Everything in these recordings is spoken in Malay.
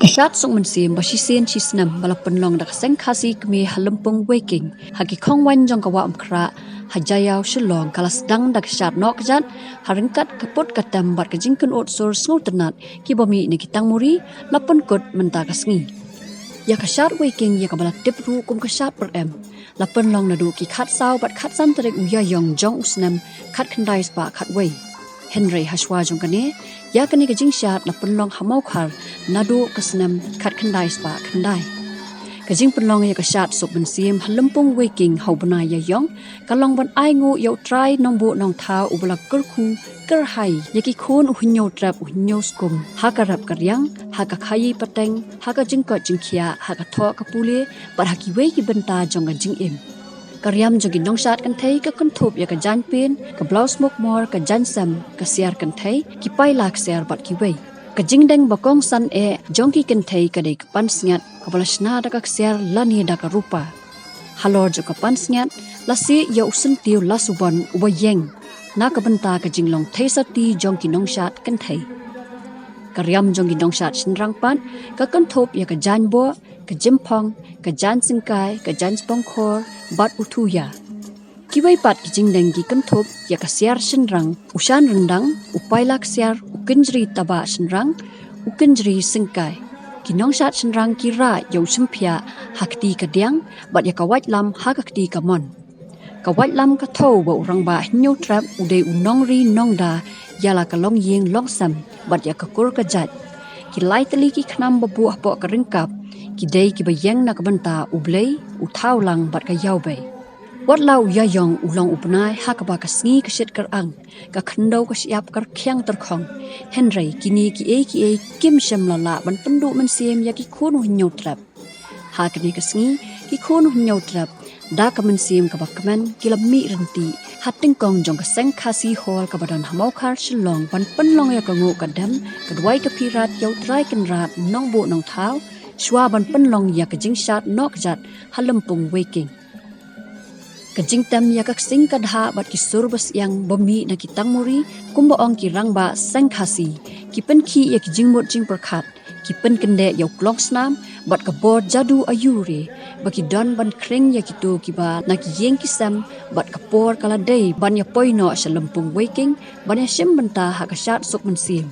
Shad sung Mynsiem basisen chisnam balapenlong dak seng khasi kmi halempung waking hagi khongwan jong kawa amkra hajayau Shillong kalas dang dak Shad nok jat haringkat kaput katam bat kajingkun ot sur sngutenat kibomi ni kitang muri lapun kot menta kasngi ya ka Shad waking ya kabala tip ru kum ka Shad per em lapenlong nadu ki khat saw bat khat san terek uya yong jong usnam khat khandai spa khat wei Henry Hashwa jong kane ya kani ka Jingshad lapenlong hamau khar nadu kasnam khat khandai spa khandai ka jing penlong ya ka Shad sok Mynsiem halempung waking haubana ya yong kalong ban Ainguh yo Trai Nongbuh Nongthaw ubala kerku kerhai yaki khun uhnyo trap uhnyo skum hakarap karyang haka khayi pateng haka jingko jingkhia haka tho kapule par haki wei ki benta jong jing im karyam jogi Nongshad kan thei ka kan thop ya ka jan pen ka blouse smoke more ka jan sam ka siar kan thei ki pai lak siar bat ki wei ka jingdeng bakong san e jongki kan thei ka dei ka pan sngat ka balashna da ka siar lani da ka rupa halor jo ka pan sngat lasi ya usun tiu lasubon ubayeng na ka benta ka jinglong thei sati jongki Nongshad kan thei karyam jongki Nongshad shinrang pan ka kan thop ya ka jan bo ka jimpong ka jan singkai ka jan spongkhor bat utuya kiwai pat ki jingdeng ki kan thop ya ka siar shinrang ushan rendang upailak siar ukinjri taba shinrang ukinjri singkai ki Nongshad shinrang ki ra yo simpia hakti ka diang bat ya ka wait lam hakakti ka mon ka wait lam ka tho ba urang ba nyu trap ude unongri nongda yala ka long yeng long sam bat ya ka kur ka jat ki laitali ki khnam ba bu apo ka ringkap ki dei ki bayang na ka banta ublei uthau lang bat ka yau bai wat lau ya yong ulong upnai hakaba ka sngi ka shet kar ang ka khndo ka siap kar khyang tar khong Henry kini ki e kim sham la la ban pendu Mynsiem ya ki khunu hinyo trap ha kini ka sngi ki khunu hinyo trap da ka Mynsiem ka bakman kilami renti hating kong jong ka seng khasi hol ka badan hamau khar Shillong ban penlong ya ka ngo ka dam ka dwai ka pirat yo Trai kan rat Nongbuh Nongthaw shwa ban penlong ya ka Jingshad nok jat halempung waking ka jingtam ya ka sing ka dha bat ki surbas yang bomi na ki tangmuri kumba ong ki rangba sang khasi ki pen khi ya ki jingmot jing perkhat ki pen kende yo klong snam bat ka bor jadu ayure ba ki don ban kring ya ki tu ki ba na ki yeng ki sam bat ka por kala dei ban ya poino shalempung waking ban ya shim banta ha ka Shad sok Mynsiem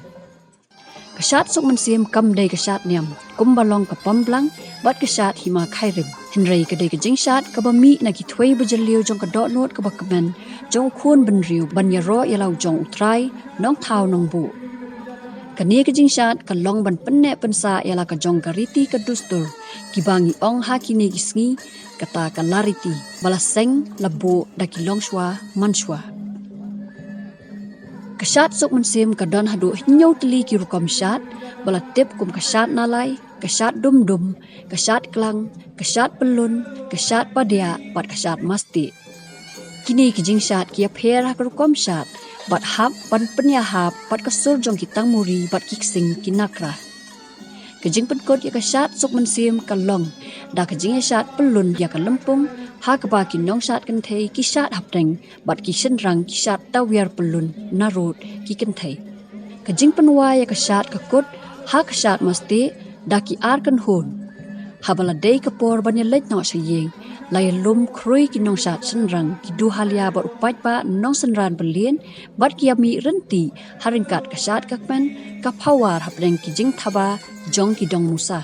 ka Shad sok Mynsiem kam dei ka Shad Niam kumba long ka pamblang bat ka Shad hima khairim Henry ka dei ka Jingshad ka bami na ki thwei bajaliu jong ka dot not ka bakmen jong khun ban riu ban ya ro ya lau jong Trai Nongthaw Nongbuh ka ni ka Jingshad ka long ban penne pensa ya la ka jong ka riti ka dustur ki bangi ong ha ki ni gisngi kata ka lariti balaseng labo da ki longshwa manshwa ka Shad sok Mynsiem ka don hadu hinyo tli ki rukom Shad bala tip kum ka Shad nalai ka Shad dum ka Shad klang ka Shad pelun ka Shad padia bat ka Shad masti kini ki Jingshad ki apher ha ka rukom Shad bat hap ban penya hap bat ka sur jong ki tangmuri bat ki sing ki nakra ka jing pen kot ya ka Shad sok Mynsiem ka long da ka jing Shad pelun ya ka lempung ha ka ba ki Nongshad kan thei ki Shad hapteng bat ki shinrang ki Shad tawiar pelun narut ki kan thei ka jing penwa ya ka Shad ka kot ha ka Shad masti da ki ar kan hon habala dei ka por ban ya let no sayeng lai lum krui ki Nongshad shinrang ki du halia bat upat ba nong sanran belien bat ki ami renti haringkat ka Shad kakmen ka phawar hapdeng ki jing thaba jong ki dong musa